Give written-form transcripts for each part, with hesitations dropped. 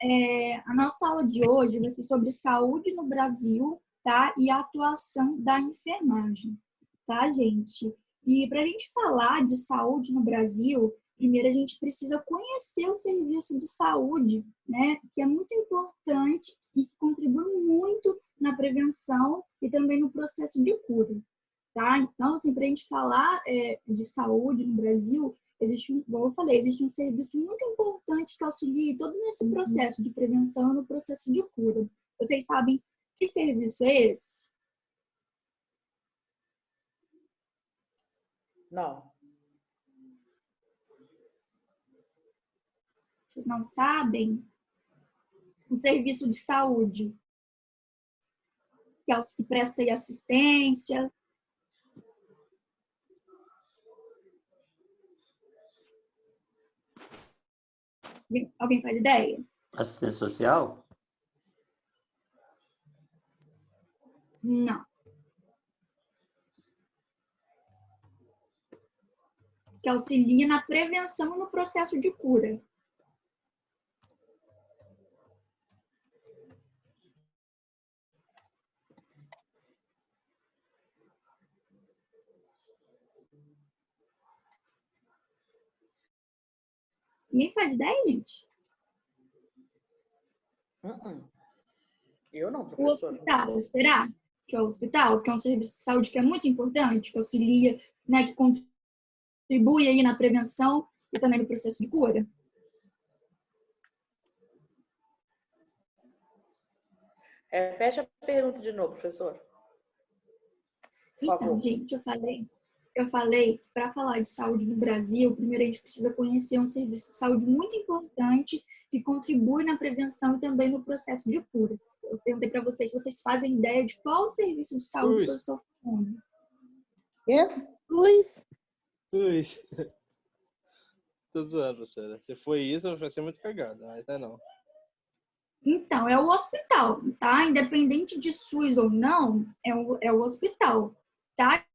A nossa aula de hoje vai ser sobre saúde no Brasil, tá? E a atuação da enfermagem, tá, gente? E para a gente falar de saúde no Brasil, primeiro a gente precisa conhecer o serviço de saúde, né? Que é muito importante e que contribui muito na prevenção e também no processo de cura, tá? Então, assim, para a gente falar de saúde no Brasil, como eu falei, existe um serviço muito importante que auxilia todo nesse processo de prevenção e no processo de cura. Vocês sabem que serviço é esse? Não. Vocês não sabem? Um serviço de saúde, que é o que presta aí assistência. Alguém faz ideia? Assistência social? Não. Que auxilia na prevenção e no processo de cura. Ninguém faz ideia, gente? Eu não, O professora. hospital, será? Que é o hospital, que é um serviço de saúde que é muito importante, que auxilia, né, que contribui aí na prevenção e também no processo de cura. Repete a pergunta de novo, professor. Então, gente, eu falei que para falar de saúde no Brasil, primeiro a gente precisa conhecer um serviço de saúde muito importante que contribui na prevenção e também no processo de cura. Eu perguntei para vocês se vocês fazem ideia de qual serviço de saúde que eu estou falando. Luiz. Tô zoando, professora. Se foi isso, vai ser muito cagado. Mas não. Então, é o hospital, tá? Independente de SUS ou não, é o hospital, tá?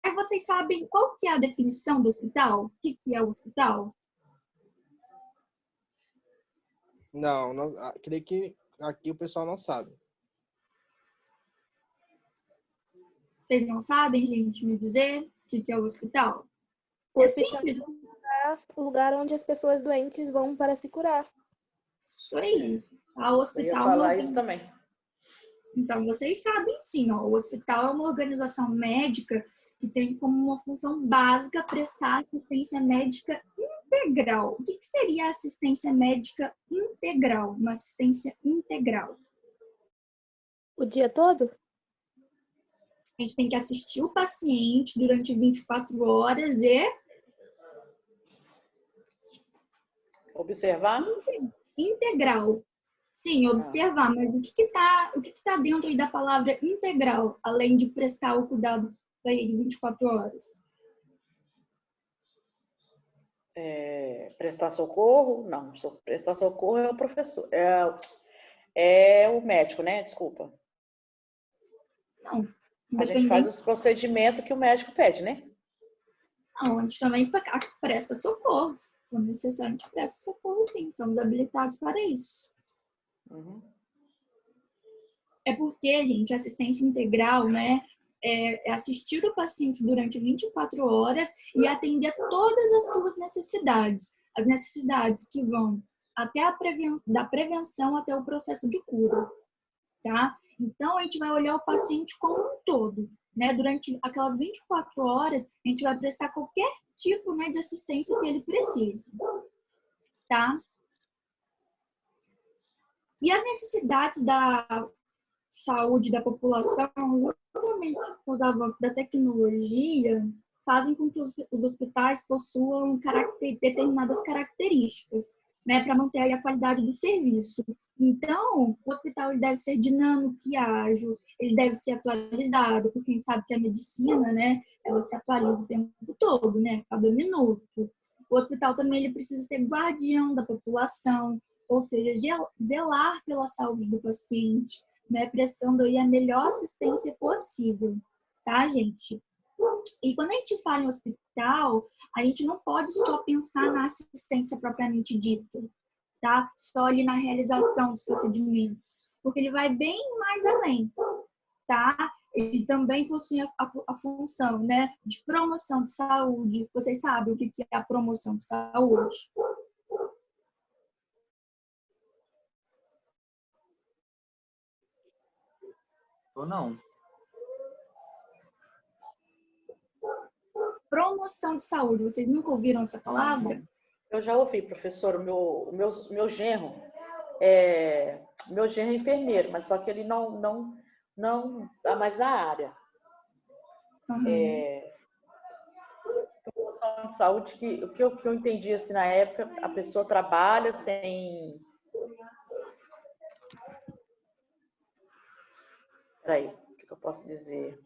Aí vocês sabem qual que é a definição do hospital? O que é o hospital? Não, creio que aqui o pessoal não sabe. Vocês não sabem, gente, me dizer o que é o hospital? O É hospital simples. é o lugar onde as pessoas doentes vão para se curar. Isso aí. O Eu hospital ia é uma falar isso também. Então, vocês sabem sim, ó, o hospital é uma organização médica que tem como uma função básica prestar assistência médica integral. O que seria assistência médica integral? Uma assistência integral. O dia todo? A gente tem que assistir o paciente durante 24 horas e Observar? integral. Sim, observar, mas o que tá dentro aí da palavra integral, além de prestar o cuidado para ele 24 horas? Prestar socorro? Não, prestar socorro é o professor. É o médico, né? Desculpa. Não. A gente faz os procedimentos que o médico pede, né? Não, a gente também presta socorro. Se for necessário, a gente presta socorro, sim. Somos habilitados para isso. Uhum. É porque, gente, assistência integral, né, é assistir o paciente durante 24 horas e atender todas as suas necessidades. As necessidades que vão até da prevenção até o processo de cura, tá? Então, a gente vai olhar o paciente como um todo, né? Durante aquelas 24 horas, a gente vai prestar qualquer tipo, né, de assistência que ele precise, tá? E as necessidades da saúde da população, justamente com os avanços da tecnologia, fazem com que os hospitais possuam determinadas características, né, para manter aí a qualidade do serviço. Então, o hospital ele deve ser dinâmico e ágil, ele deve ser atualizado, porque a gente sabe que a medicina, né, ela se atualiza o tempo todo, né, cada minuto. O hospital também ele precisa ser guardião da população, ou seja, zelar pela saúde do paciente, né, prestando aí a melhor assistência possível, tá, gente? E quando a gente fala em hospital, a gente não pode só pensar na assistência propriamente dita, tá? Só ali na realização dos procedimentos, porque ele vai bem mais além, tá? Ele também possui a função, né, de promoção de saúde. Vocês sabem o que é a promoção de saúde? Ou não? Promoção de saúde, vocês nunca ouviram essa palavra? Eu já ouvi, professor, meu genro meu genro é enfermeiro, mas só que ele não tá mais na área. Uhum. Promoção de saúde, o que eu entendi assim na época, a pessoa trabalha sem. Peraí, o que eu posso dizer?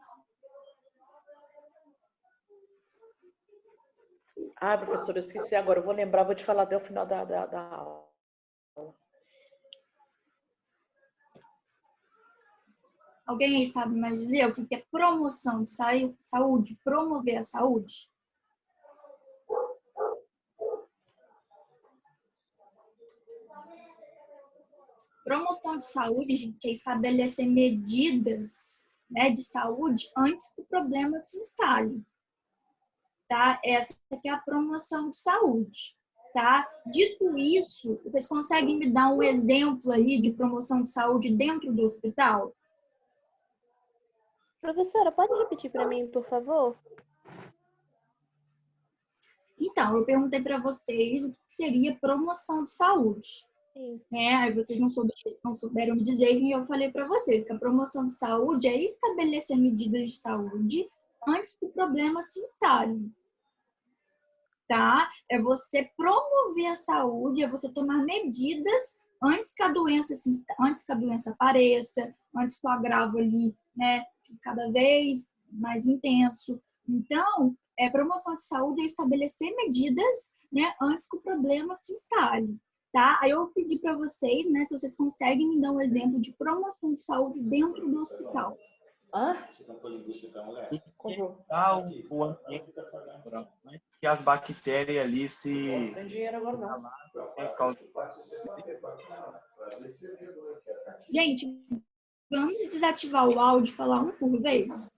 Ah, professor, eu esqueci agora, eu vou lembrar, vou te falar até o final da aula. Alguém aí sabe mais dizer o que é promoção de saúde? Promover a saúde? Promoção de saúde, gente, é estabelecer medidas, né, de saúde antes que o problema se instale, tá? Essa que é a promoção de saúde, tá? Dito isso, vocês conseguem me dar um exemplo aí de promoção de saúde dentro do hospital? Professora, pode repetir para mim, por favor? Então, eu perguntei para vocês o que seria promoção de saúde. Sim. Aí vocês não souberam me dizer, e eu falei para vocês que a promoção de saúde é estabelecer medidas de saúde antes que o problema se instale, tá? É você promover a saúde, é você tomar medidas antes que a doença apareça, antes que o agravo ali, né, fique cada vez mais intenso. Então, promoção de saúde é estabelecer medidas, né, antes que o problema se instale. Tá? Aí eu pedi para vocês, né, se vocês conseguem me dar um exemplo de promoção de saúde dentro do hospital. Tá o ambiente antes que as bactérias ali se... Não tem dinheiro agora, não. Gente, vamos desativar o áudio e falar um por vez?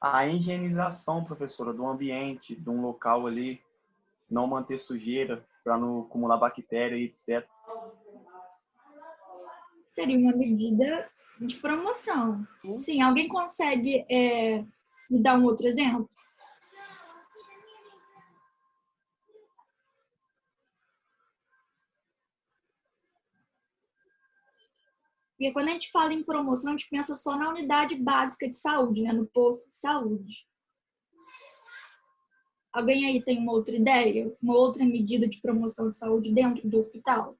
A higienização, professora, do ambiente, de um local ali, não manter sujeira para não acumular bactéria e etc. Seria uma medida de promoção. Sim, alguém consegue me dar um outro exemplo? Porque quando a gente fala em promoção, a gente pensa só na unidade básica de saúde, né? No posto de saúde. Alguém aí tem uma outra ideia? Uma outra medida de promoção de saúde dentro do hospital?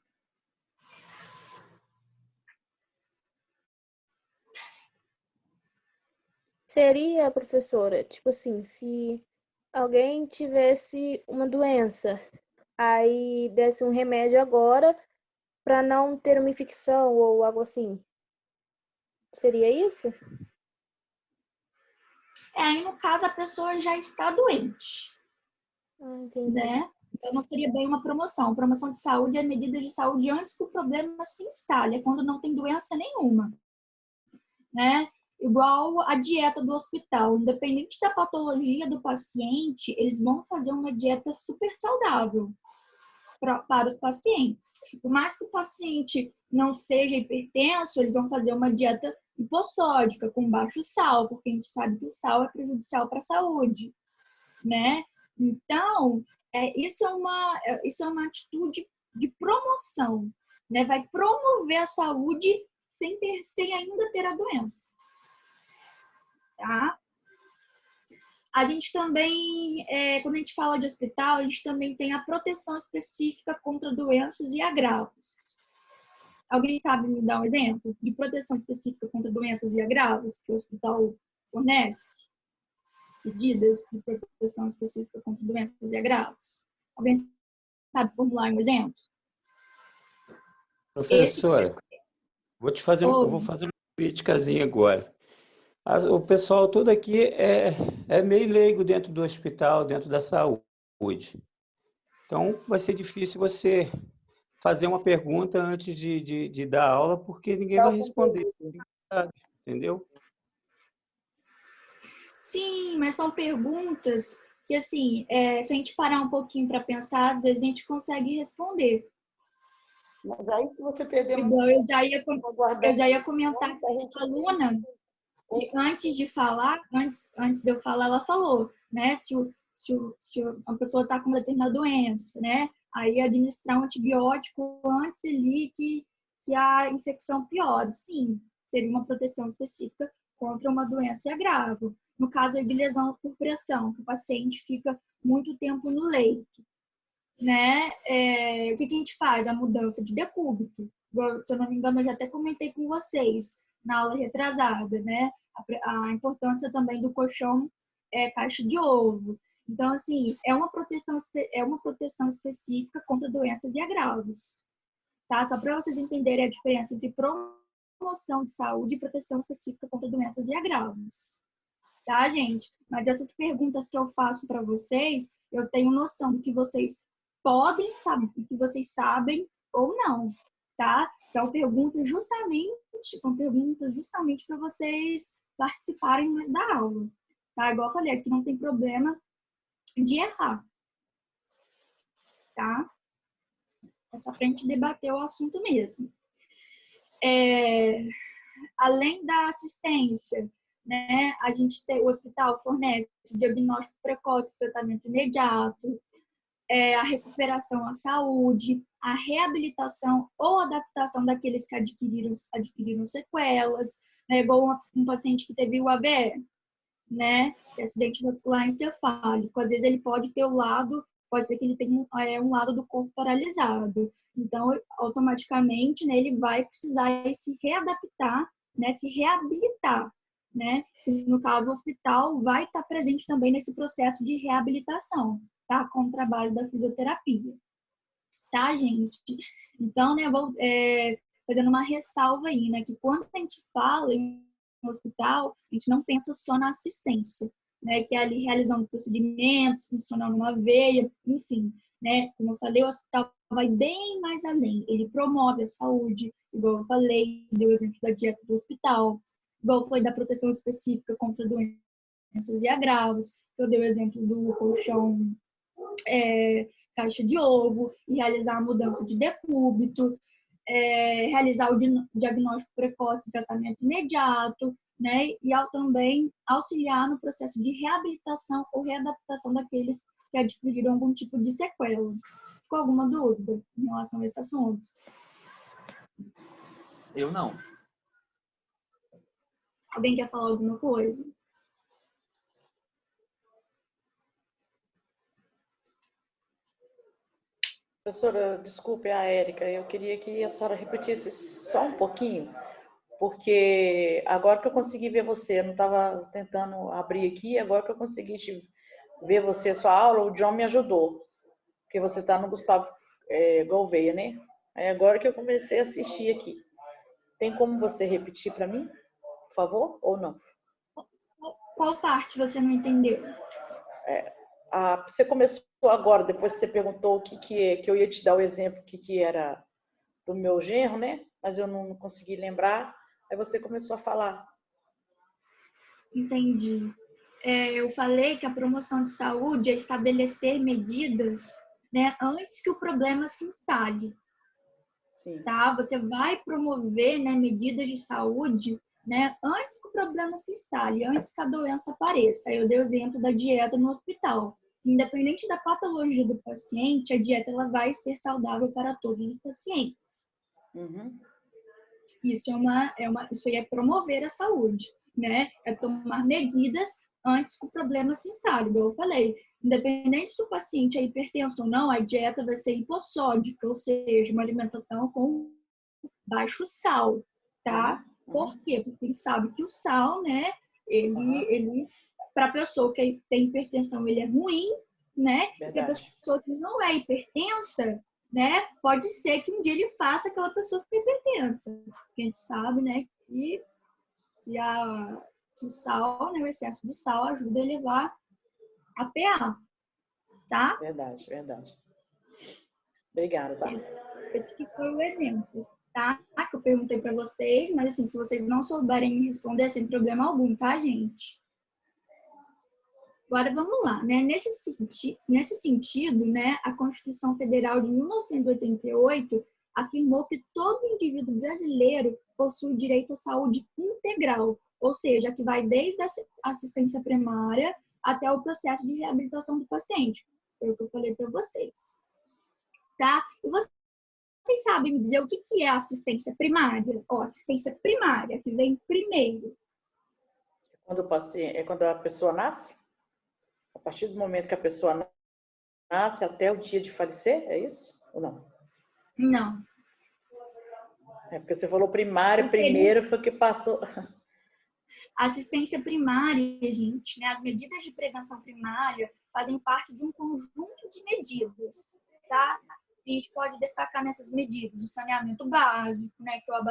Seria, professora, tipo assim, se alguém tivesse uma doença, aí desse um remédio agora para não ter uma infecção ou algo assim. Seria isso? Aí, no caso, a pessoa já está doente, Entendi. né? Então, não seria bem uma promoção. Promoção de saúde é medida de saúde antes que o problema se instale, é quando não tem doença nenhuma, né? Igual a dieta do hospital. Independente da patologia do paciente, eles vão fazer uma dieta super saudável para os pacientes. Por mais que o paciente não seja hipertenso, eles vão fazer uma dieta hipossódica, com baixo sal, porque a gente sabe que o sal é prejudicial para a saúde, né? Então, isso é uma atitude de promoção, né? Vai promover a saúde sem ainda ter a doença, tá? A gente também, quando a gente fala de hospital, a gente também tem a proteção específica contra doenças e agravos. Alguém sabe me dar um exemplo de proteção específica contra doenças e agravos que o hospital fornece? Medidas de proteção específica contra doenças e agravos. Alguém sabe formular um exemplo? Professora, eu vou fazer uma criticazinha agora. O pessoal todo aqui é meio leigo dentro do hospital, dentro da saúde. Então, vai ser difícil você fazer uma pergunta antes de dar aula, porque ninguém vai responder, sabe? Entendeu? Sim, mas são perguntas que, assim, se a gente parar um pouquinho para pensar, às vezes a gente consegue responder. Mas aí que você perdeu Igual eu já ia comentar com essa aluna que antes de falar, antes de eu falar, ela falou, né? Se a pessoa está com determinada doença, né? Aí administrar um antibiótico antes ali que a infecção piore. Sim, seria uma proteção específica contra uma doença grave. No caso de lesão por pressão, que o paciente fica muito tempo no leito, né? O que a gente faz? A mudança de decúbito. Se eu não me engano, eu já até comentei com vocês na aula retrasada, né? A importância também do colchão caixa de ovo. Então, assim, é uma proteção específica contra doenças e agravos, tá? Só para vocês entenderem a diferença entre promoção de saúde e proteção específica contra doenças e agravos. Tá, gente? Mas essas perguntas que eu faço para vocês, eu tenho noção do que vocês podem saber, do que vocês sabem ou não, tá? São perguntas justamente para vocês participarem mais da aula, tá? Igual eu falei, aqui não tem problema de errar, tá? É só pra gente debater o assunto mesmo. Além da assistência, né, o hospital fornece diagnóstico precoce, tratamento imediato, a recuperação à saúde, a reabilitação ou adaptação daqueles que adquiriram sequelas, né, igual um paciente que teve o AVE, né, acidente vascular encefálico. Às vezes ele pode ter pode ser que ele tenha um lado do corpo paralisado. Então, automaticamente, né, ele vai precisar se readaptar, né, se reabilitar, né? No caso, o hospital vai estar presente também nesse processo de reabilitação, tá? Com o trabalho da fisioterapia, tá, gente? Então, né, vou fazendo uma ressalva aí, né, que quando a gente fala em hospital, a gente não pensa só na assistência, né, que é ali realizando procedimentos, funcionando uma veia, enfim, né? Como eu falei, o hospital vai bem mais além. Ele promove a saúde, igual eu falei, deu o exemplo da dieta do hospital, igual foi da proteção específica contra doenças e agravos, eu dei o exemplo do colchão caixa de ovo, e realizar a mudança de decúbito, realizar o diagnóstico precoce e tratamento imediato, né? E também auxiliar no processo de reabilitação ou readaptação daqueles que adquiriram algum tipo de sequela. Ficou alguma dúvida em relação a esse assunto? Eu não. Alguém quer falar alguma coisa? Professora, desculpe a Érica, eu queria que a senhora repetisse só um pouquinho, porque agora que eu consegui ver você, eu não estava tentando abrir aqui, agora que eu consegui ver você, a sua aula, o John me ajudou, porque você está no Gustavo Gouveia, né? Aí agora que eu comecei a assistir aqui. Tem como você repetir para mim, por favor, ou não? Qual parte você não entendeu? Você começou agora, depois você perguntou que eu ia te dar o exemplo que era do meu genro, né? Mas eu não consegui lembrar. Aí você começou a falar. Entendi. Eu falei que a promoção de saúde é estabelecer medidas, né, antes que o problema se instale. Sim. Tá? Você vai promover, né, medidas de saúde, né, antes que o problema se instale, antes que a doença apareça. Eu dei o exemplo da dieta no hospital. Independente da patologia do paciente, a dieta ela vai ser saudável para todos os pacientes. Uhum. Isso isso aí é promover a saúde, né? É tomar medidas antes que o problema se instale, igual eu falei. Independente se o paciente é hipertenso ou não, a dieta vai ser hipossódica, ou seja, uma alimentação com baixo sal, tá? Por quê? Porque ele sabe que o sal, né, ele para a pessoa que tem hipertensão, ele é ruim, né? Para a pessoa que não é hipertensa, né, pode ser que um dia ele faça aquela pessoa ficar hipertensa. Porque a gente sabe, né, que o sal, né, o excesso de sal ajuda a elevar a pH, tá? Verdade, verdade. Obrigada, tá? Esse que foi o exemplo, tá? Que eu perguntei para vocês, mas assim, se vocês não souberem me responder, sem problema algum, tá, gente? Agora vamos lá, né? Nesse sentido, né, a Constituição Federal de 1988 afirmou que todo indivíduo brasileiro possui direito à saúde integral, ou seja, que vai desde a assistência primária até o processo de reabilitação do paciente. Foi o que eu falei para vocês. Tá? E vocês sabem me dizer o que é assistência primária? Ó, assistência primária, que vem primeiro. Quando o paciente, é quando a pessoa nasce? A partir do momento que a pessoa nasce até o dia de falecer, é isso? Ou não? Não. É porque você falou primária, primeiro foi que passou. Assistência primária, gente, né? As medidas de prevenção primária fazem parte de um conjunto de medidas, tá? A gente pode destacar nessas medidas o saneamento básico, né? Que é o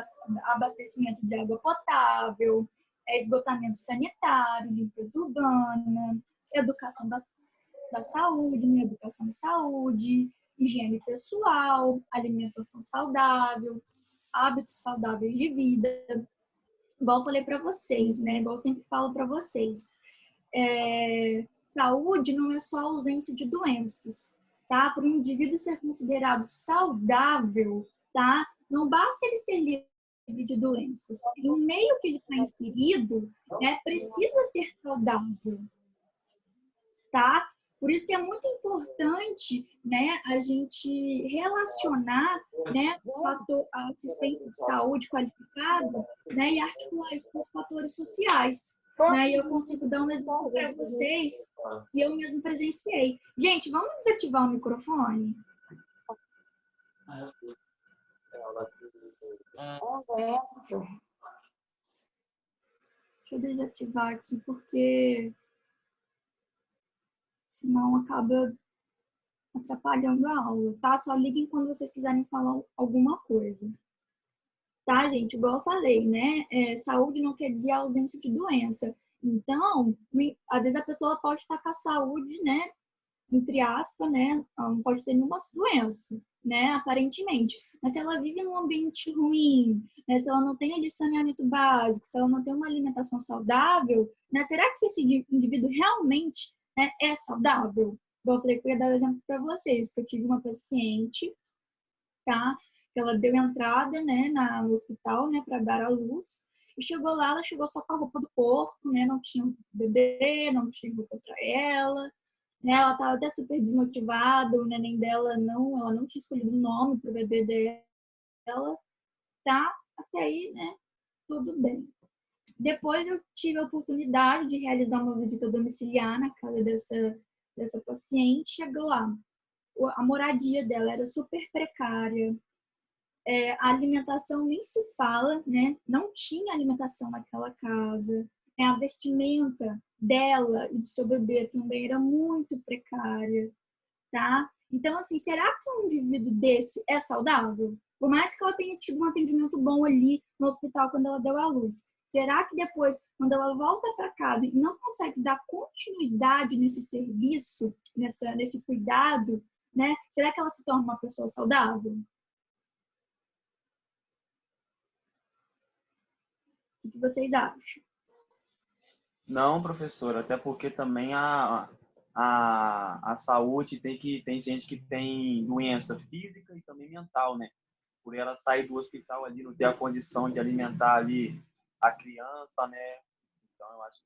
abastecimento de água potável, esgotamento sanitário, limpeza urbana, educação da saúde, né? Educação de saúde, higiene pessoal, alimentação saudável, hábitos saudáveis de vida. Igual eu falei para vocês, né? Igual eu sempre falo para vocês. Saúde não é só ausência de doenças, tá? Para um indivíduo ser considerado saudável, tá? Não basta ele ser livre de doenças. E o meio que ele está inserido, né, precisa ser saudável, tá? Por isso que é muito importante, né, a gente relacionar, né, a assistência de saúde qualificada, né, e articular isso com os fatores sociais. Né? E eu consigo dar um exemplo para vocês que eu mesmo presenciei. Gente, vamos desativar o microfone? Deixa eu desativar aqui, porque senão acaba atrapalhando a aula, tá? Só liguem quando vocês quiserem falar alguma coisa. Tá, gente? Igual eu falei, né? Saúde não quer dizer ausência de doença. Então, às vezes a pessoa pode estar com a saúde, né? Entre aspas, né? Ela não pode ter nenhuma doença, né? Aparentemente. Mas se ela vive num ambiente ruim, né? Se ela não tem ali saneamento básico, se ela não tem uma alimentação saudável, né? Será que esse indivíduo realmente, né, é saudável? Igual eu falei que eu ia dar um exemplo para vocês, que eu tive uma paciente, tá? Que ela deu entrada, né, no hospital, né, para dar à luz. E chegou lá, ela chegou só com a roupa do corpo, né? Não tinha bebê, não tinha roupa para ela. Né, ela estava até super desmotivada, o neném dela ela não tinha escolhido o nome para o bebê dela, tá? Até aí, né, tudo bem. Depois eu tive a oportunidade de realizar uma visita domiciliar na casa dessa paciente. Chegou lá, a moradia dela era super precária, a alimentação nem se fala, né? Não tinha alimentação naquela casa. A vestimenta dela e do seu bebê também era muito precária, tá? Então, assim, será que um indivíduo desse é saudável? Por mais que ela tenha tido um atendimento bom ali no hospital quando ela deu à luz, será que depois, quando ela volta para casa e não consegue dar continuidade nesse serviço, nesse cuidado, né? Será que ela se torna uma pessoa saudável? O que vocês acham? Não, professor, até porque também a saúde tem gente que tem doença física e também mental, né? Por ela sair do hospital ali, não ter a condição de alimentar ali a criança, né? Então, eu acho.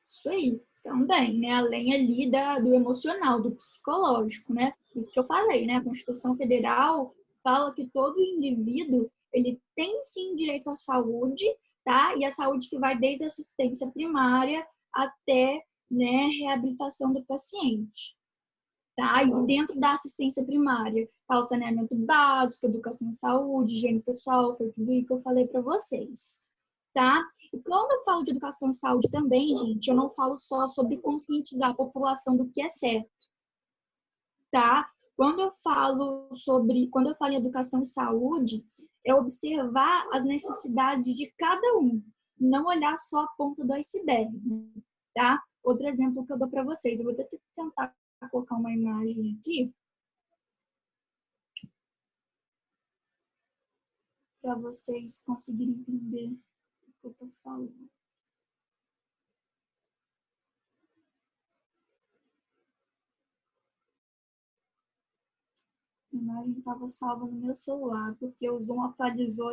Isso aí, também, né? Além ali do emocional, do psicológico, né? Isso que eu falei, né? A Constituição Federal fala que todo indivíduo, ele tem sim direito à saúde, tá? E a saúde que vai desde a assistência primária até, né, reabilitação do paciente. Tá? E dentro da assistência primária, tá o saneamento básico, educação em saúde, higiene pessoal, foi tudo isso que eu falei para vocês. Tá? E quando eu falo de educação em saúde também, gente, eu não falo só sobre conscientizar a população do que é certo. Tá? Quando eu falo em educação em saúde, é observar as necessidades de cada um, não olhar só a ponta do iceberg, tá? Outro exemplo que eu dou para vocês, eu vou tentar colocar uma imagem aqui para vocês conseguirem entender o que eu estou falando. A imagem estava salva no meu celular, porque o Zoom atualizou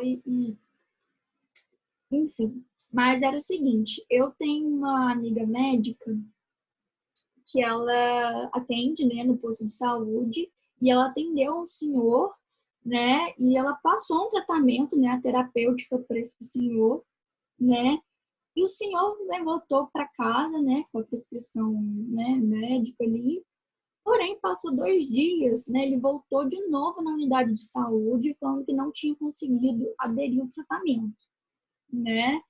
enfim. Mas era o seguinte, eu tenho uma amiga médica que ela atende, né, no posto de saúde, e ela atendeu um senhor, né, e ela passou um tratamento, né, a terapêutica para esse senhor, né, e o senhor, né, voltou para casa, né, com a prescrição, né, médica ali. Porém, passou 2 dias, né, ele voltou de novo na unidade de saúde, falando que não tinha conseguido aderir ao tratamento, né?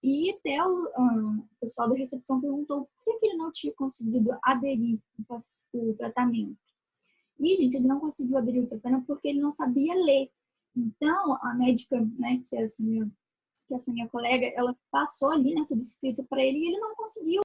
E até o pessoal da recepção perguntou por que ele não tinha conseguido aderir ao tratamento. E, gente, ele não conseguiu aderir ao tratamento porque ele não sabia ler. Então, a médica, né, que é essa minha colega, ela passou ali, né, tudo escrito para ele e ele não conseguiu